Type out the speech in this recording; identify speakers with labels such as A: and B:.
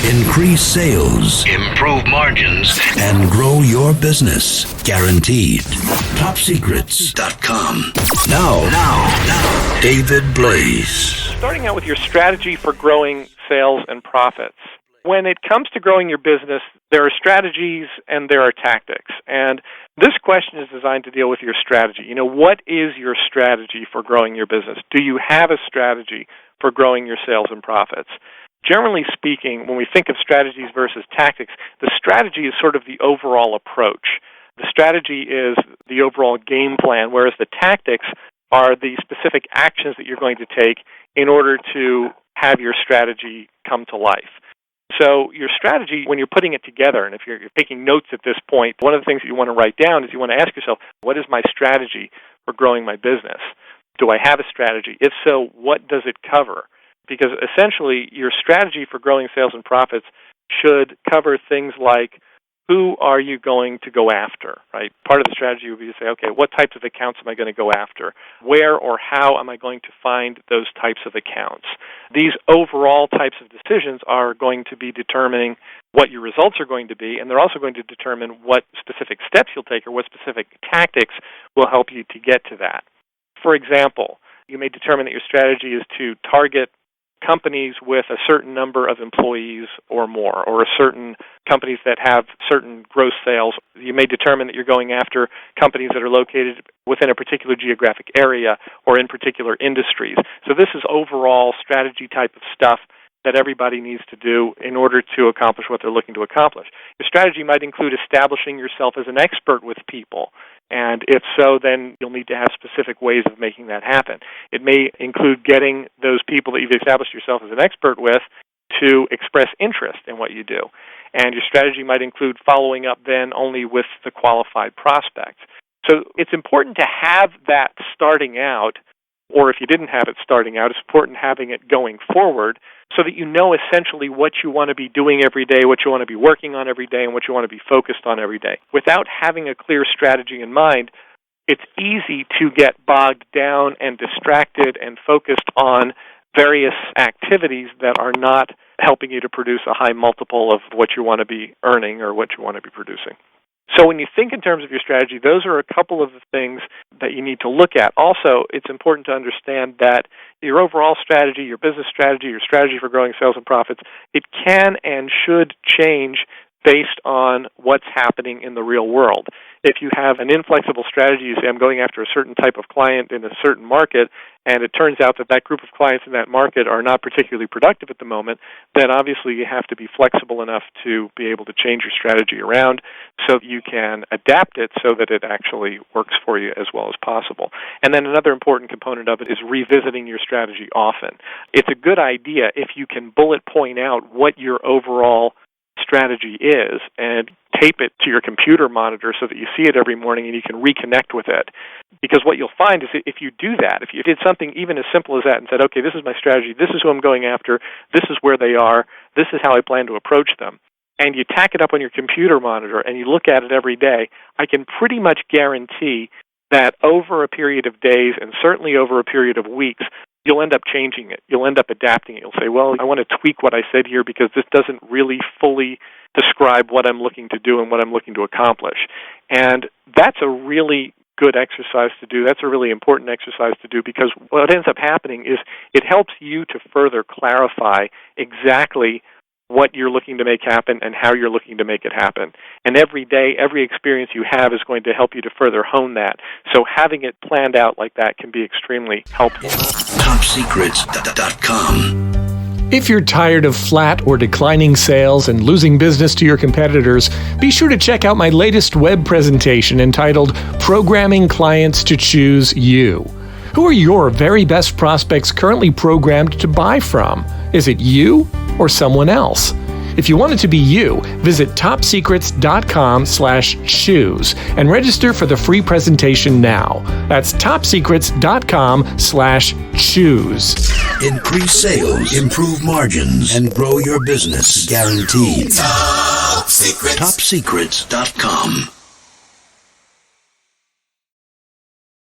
A: Increase sales, improve margins, and grow your business. Guaranteed. TopSecrets.com. Now, David Blaze.
B: Starting out with your strategy for growing sales and profits. When it comes to growing your business, there are strategies and there are tactics. And this question is designed to deal with your strategy. What is your strategy for growing your business? Do you have a strategy for growing your sales and profits? Generally speaking, when we think of strategies versus tactics, the strategy is sort of the overall approach. The strategy is the overall game plan, whereas the tactics are the specific actions that you're going to take in order to have your strategy come to life. So your strategy, when you're putting it together, and if you're taking notes at this point, one of the things that you want to write down is you want to ask yourself, what is my strategy for growing my business? Do I have a strategy? If so, what does it cover? Because essentially, your strategy for growing sales and profits should cover things like, who are you going to go after, right? Part of the strategy would be to say, okay, what types of accounts am I going to go after? Where or how am I going to find those types of accounts? These overall types of decisions are going to be determining what your results are going to be, and they're also going to determine what specific steps you'll take or what specific tactics will help you to get to that. For example, you may determine that your strategy is to target companies with a certain number of employees or more, or a certain companies that have certain gross sales. You may determine that you're going after companies that are located within a particular geographic area or in particular industries. So this is overall strategy type of stuff that everybody needs to do in order to accomplish what they're looking to accomplish. Your strategy might include establishing yourself as an expert with people. And if so, then you'll need to have specific ways of making that happen. It may include getting those people that you've established yourself as an expert with to express interest in what you do. And your strategy might include following up then only with the qualified prospects. So it's important to have that starting out, or if you didn't have it starting out, it's important having it going forward so that you know essentially what you want to be doing every day, what you want to be working on every day, and what you want to be focused on every day. Without having a clear strategy in mind, it's easy to get bogged down and distracted and focused on various activities that are not helping you to produce a high multiple of what you want to be earning or what you want to be producing. So when you think in terms of your strategy, those are a couple of the things that you need to look at. Also, it's important to understand that your overall strategy, your business strategy, your strategy for growing sales and profits, it can and should change based on what's happening in the real world. If you have an inflexible strategy, you say, I'm going after a certain type of client in a certain market, and it turns out that that group of clients in that market are not particularly productive at the moment, then obviously you have to be flexible enough to be able to change your strategy around so that you can adapt it so that it actually works for you as well as possible. And then another important component of it is revisiting your strategy often. It's a good idea if you can bullet point out what your overall strategy is and tape it to your computer monitor so that you see it every morning and you can reconnect with it. Because what you'll find is if you do that, if you did something even as simple as that and said, okay, this is my strategy, this is who I'm going after, this is where they are, this is how I plan to approach them, and you tack it up on your computer monitor and you look at it every day, I can pretty much guarantee that over a period of days and certainly over a period of weeks, you'll end up changing it. You'll end up adapting it. You'll say, well, I want to tweak what I said here because this doesn't really fully describe what I'm looking to do and what I'm looking to accomplish. And that's a really good exercise to do. That's a really important exercise to do because what ends up happening is it helps you to further clarify exactly what you're looking to make happen and how you're looking to make it happen. And every day, every experience you have is going to help you to further hone that. So having it planned out like that can be extremely helpful.
A: TopSecrets.com.
C: If you're tired of flat or declining sales and losing business to your competitors, be sure to check out my latest web presentation entitled Programming Clients to Choose You. Who are your very best prospects currently programmed to buy from? Is it you or someone else? If you want it to be you, visit topsecrets.com/choose and register for the free presentation now. That's topsecrets.com/choose.
A: Increase sales, improve margins, and grow your business. Guaranteed. Top Secrets.com.